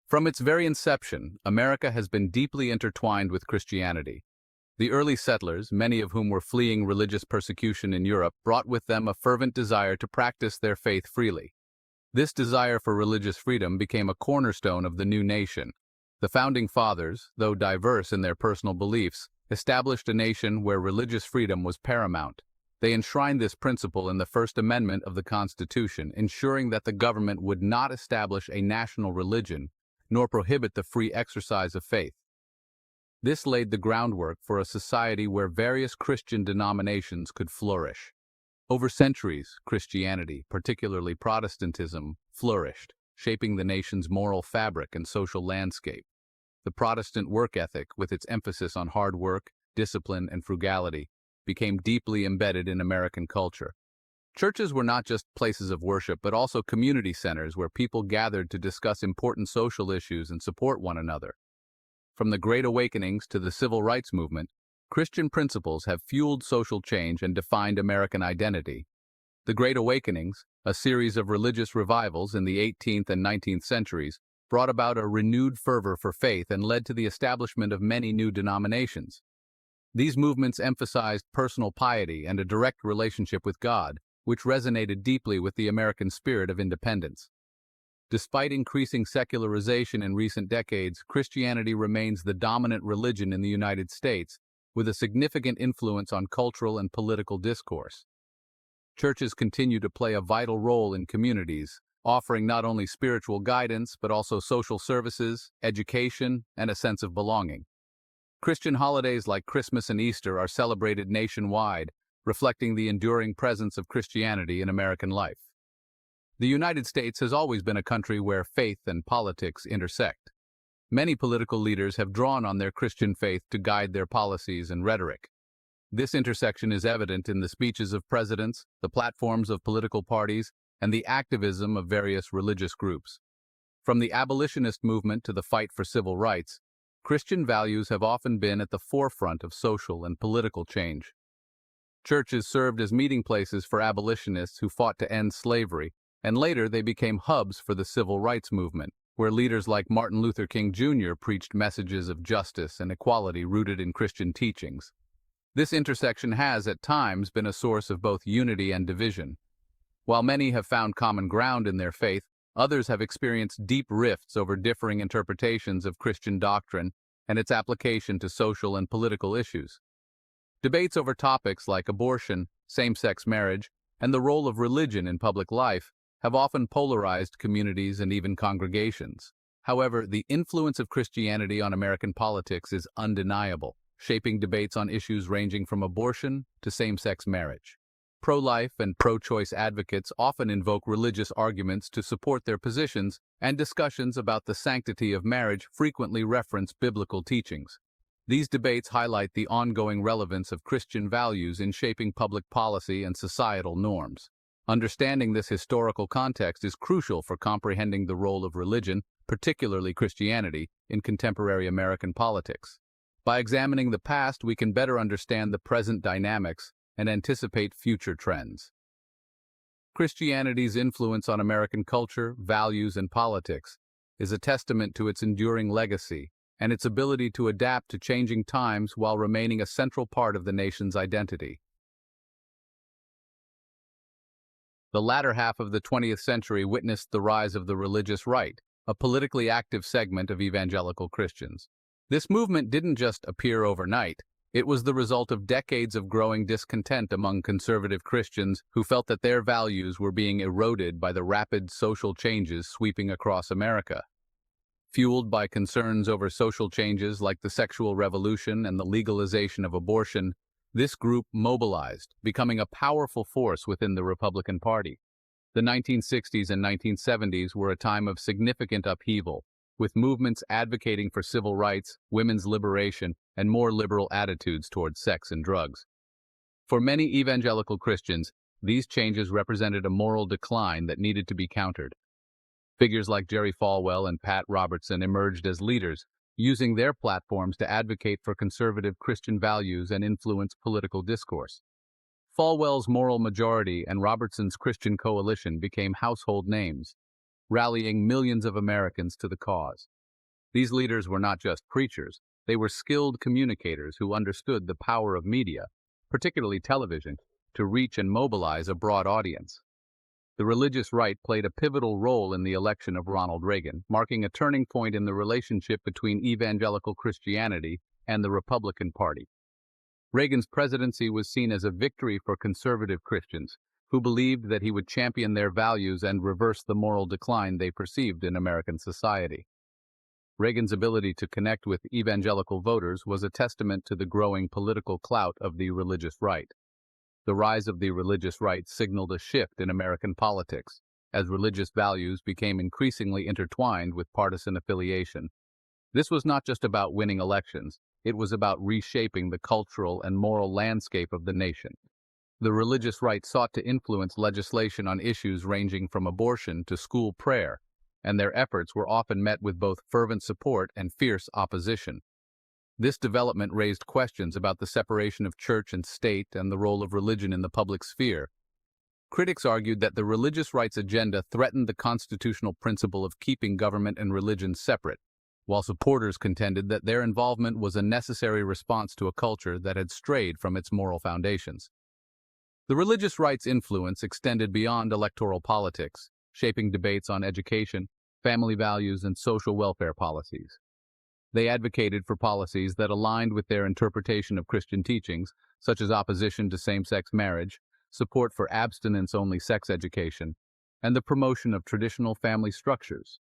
From its very inception, America has been deeply intertwined with Christianity. The early settlers, many of whom were fleeing religious persecution in Europe, brought with them a fervent desire to practice their faith freely. This desire for religious freedom became a cornerstone of the new nation. The Founding Fathers, though diverse in their personal beliefs, established a nation where religious freedom was paramount. They enshrined this principle in the First Amendment of the Constitution, ensuring that the government would not establish a national religion, nor prohibit the free exercise of faith. This laid the groundwork for a society where various Christian denominations could flourish. Over centuries, Christianity, particularly Protestantism, flourished, shaping the nation's moral fabric and social landscape. The Protestant work ethic, with its emphasis on hard work, discipline, and frugality, became deeply embedded in American culture. Churches were not just places of worship, but also community centers where people gathered to discuss important social issues and support one another. From the Great Awakenings to the Civil Rights Movement, Christian principles have fueled social change and defined American identity. The Great Awakenings, a series of religious revivals in the 18th and 19th centuries, brought about a renewed fervor for faith and led to the establishment of many new denominations. These movements emphasized personal piety and a direct relationship with God, which resonated deeply with the American spirit of independence. Despite increasing secularization in recent decades, Christianity remains the dominant religion in the United States, with a significant influence on cultural and political discourse. Churches continue to play a vital role in communities, offering not only spiritual guidance but also social services, education, and a sense of belonging. Christian holidays like Christmas and Easter are celebrated nationwide, reflecting the enduring presence of Christianity in American life. The United States has always been a country where faith and politics intersect. Many political leaders have drawn on their Christian faith to guide their policies and rhetoric. This intersection is evident in the speeches of presidents, the platforms of political parties, and the activism of various religious groups. From the abolitionist movement to the fight for civil rights, Christian values have often been at the forefront of social and political change. Churches served as meeting places for abolitionists who fought to end slavery, and later they became hubs for the civil rights movement, where leaders like Martin Luther King Jr. preached messages of justice and equality rooted in Christian teachings. This intersection has, at times, been a source of both unity and division. While many have found common ground in their faith, others have experienced deep rifts over differing interpretations of Christian doctrine and its application to social and political issues. Debates over topics like abortion, same-sex marriage, and the role of religion in public life have often polarized communities and even congregations. However, the influence of Christianity on American politics is undeniable, shaping debates on issues ranging from abortion to same-sex marriage. Pro-life and pro-choice advocates often invoke religious arguments to support their positions, and discussions about the sanctity of marriage frequently reference biblical teachings. These debates highlight the ongoing relevance of Christian values in shaping public policy and societal norms. Understanding this historical context is crucial for comprehending the role of religion, particularly Christianity, in contemporary American politics. By examining the past, we can better understand the present dynamics and anticipate future trends. Christianity's influence on American culture, values, and politics is a testament to its enduring legacy and its ability to adapt to changing times while remaining a central part of the nation's identity. The latter half of the 20th century witnessed the rise of the religious right, a politically active segment of evangelical Christians. This movement didn't just appear overnight. It was the result of decades of growing discontent among conservative Christians who felt that their values were being eroded by the rapid social changes sweeping across America. Fueled by concerns over social changes like the sexual revolution and the legalization of abortion, this group mobilized, becoming a powerful force within the Republican Party. The 1960s and 1970s were a time of significant upheaval, with movements advocating for civil rights, women's liberation, and more liberal attitudes towards sex and drugs. For many evangelical Christians, these changes represented a moral decline that needed to be countered. Figures like Jerry Falwell and Pat Robertson emerged as leaders, using their platforms to advocate for conservative Christian values and influence political discourse. Falwell's Moral Majority and Robertson's Christian Coalition became household names, rallying millions of Americans to the cause. These leaders were not just preachers, they were skilled communicators who understood the power of media, particularly television, to reach and mobilize a broad audience. The religious right played a pivotal role in the election of Ronald Reagan, marking a turning point in the relationship between evangelical Christianity and the Republican Party. Reagan's presidency was seen as a victory for conservative Christians, who believed that he would champion their values and reverse the moral decline they perceived in American society. Reagan's ability to connect with evangelical voters was a testament to the growing political clout of the religious right. The rise of the religious right signaled a shift in American politics, as religious values became increasingly intertwined with partisan affiliation. This was not just about winning elections, it was about reshaping the cultural and moral landscape of the nation. The religious right sought to influence legislation on issues ranging from abortion to school prayer, and their efforts were often met with both fervent support and fierce opposition. This development raised questions about the separation of church and state and the role of religion in the public sphere. Critics argued that the religious right's agenda threatened the constitutional principle of keeping government and religion separate, while supporters contended that their involvement was a necessary response to a culture that had strayed from its moral foundations. The religious right's influence extended beyond electoral politics, shaping debates on education, family values, and social welfare policies. They advocated for policies that aligned with their interpretation of Christian teachings, such as opposition to same-sex marriage, support for abstinence-only sex education, and the promotion of traditional family structures.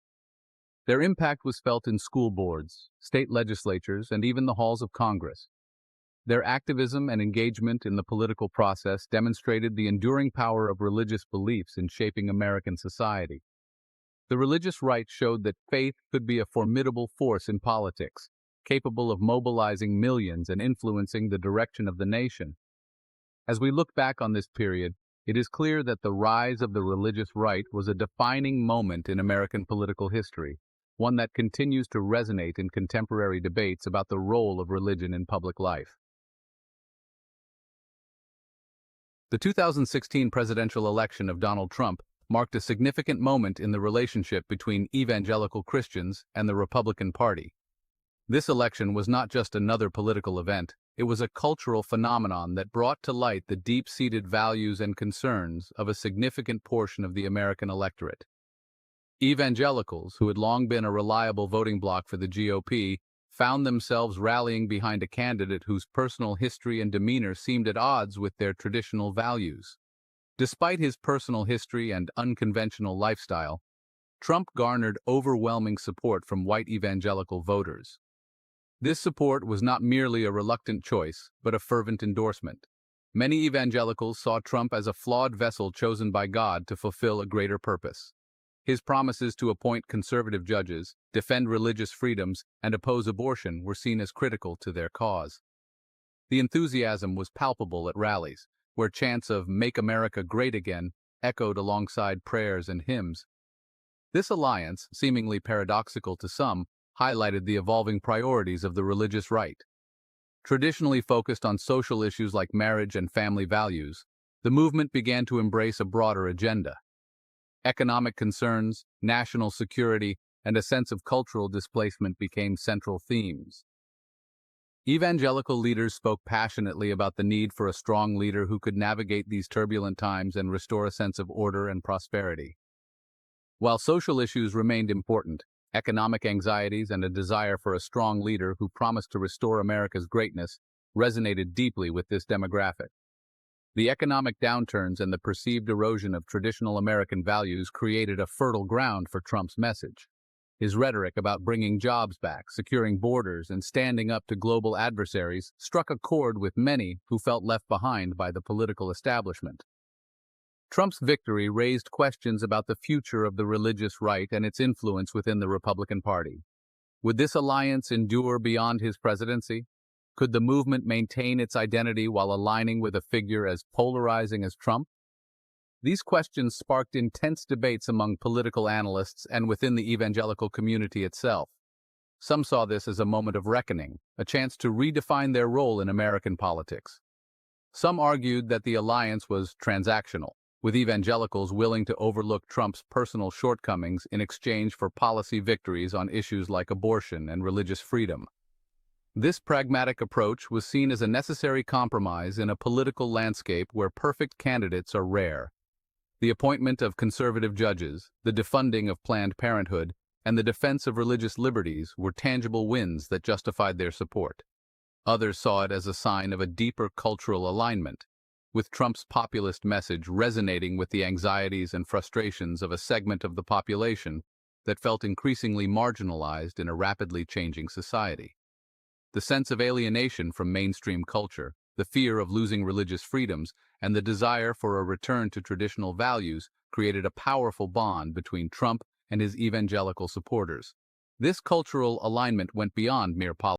Their impact was felt in school boards, state legislatures, and even the halls of Congress. Their activism and engagement in the political process demonstrated the enduring power of religious beliefs in shaping American society. The religious right showed that faith could be a formidable force in politics, capable of mobilizing millions and influencing the direction of the nation. As we look back on this period, it is clear that the rise of the religious right was a defining moment in American political history, one that continues to resonate in contemporary debates about the role of religion in public life. The 2016 presidential election of Donald Trump marked a significant moment in the relationship between evangelical Christians and the Republican Party. This election was not just another political event, it was a cultural phenomenon that brought to light the deep-seated values and concerns of a significant portion of the American electorate. Evangelicals, who had long been a reliable voting bloc for the GOP, found themselves rallying behind a candidate whose personal history and demeanor seemed at odds with their traditional values. Despite his personal history and unconventional lifestyle, Trump garnered overwhelming support from white evangelical voters. This support was not merely a reluctant choice, but a fervent endorsement. Many evangelicals saw Trump as a flawed vessel chosen by God to fulfill a greater purpose. His promises to appoint conservative judges, defend religious freedoms, and oppose abortion were seen as critical to their cause. The enthusiasm was palpable at rallies, where chants of "Make America Great Again" echoed alongside prayers and hymns. This alliance, seemingly paradoxical to some, highlighted the evolving priorities of the religious right. Traditionally focused on social issues like marriage and family values, the movement began to embrace a broader agenda. Economic concerns, national security, and a sense of cultural displacement became central themes. Evangelical leaders spoke passionately about the need for a strong leader who could navigate these turbulent times and restore a sense of order and prosperity. While social issues remained important, economic anxieties and a desire for a strong leader who promised to restore America's greatness resonated deeply with this demographic. The economic downturns and the perceived erosion of traditional American values created a fertile ground for Trump's message. His rhetoric about bringing jobs back, securing borders, and standing up to global adversaries struck a chord with many who felt left behind by the political establishment. Trump's victory raised questions about the future of the religious right and its influence within the Republican Party. Would this alliance endure beyond his presidency? Could the movement maintain its identity while aligning with a figure as polarizing as Trump? These questions sparked intense debates among political analysts and within the evangelical community itself. Some saw this as a moment of reckoning, a chance to redefine their role in American politics. Some argued that the alliance was transactional, with evangelicals willing to overlook Trump's personal shortcomings in exchange for policy victories on issues like abortion and religious freedom. This pragmatic approach was seen as a necessary compromise in a political landscape where perfect candidates are rare. The appointment of conservative judges, the defunding of Planned Parenthood, and the defense of religious liberties were tangible wins that justified their support. Others saw it as a sign of a deeper cultural alignment, with Trump's populist message resonating with the anxieties and frustrations of a segment of the population that felt increasingly marginalized in a rapidly changing society. The sense of alienation from mainstream culture, the fear of losing religious freedoms, and the desire for a return to traditional values created a powerful bond between Trump and his evangelical supporters. This cultural alignment went beyond mere politics.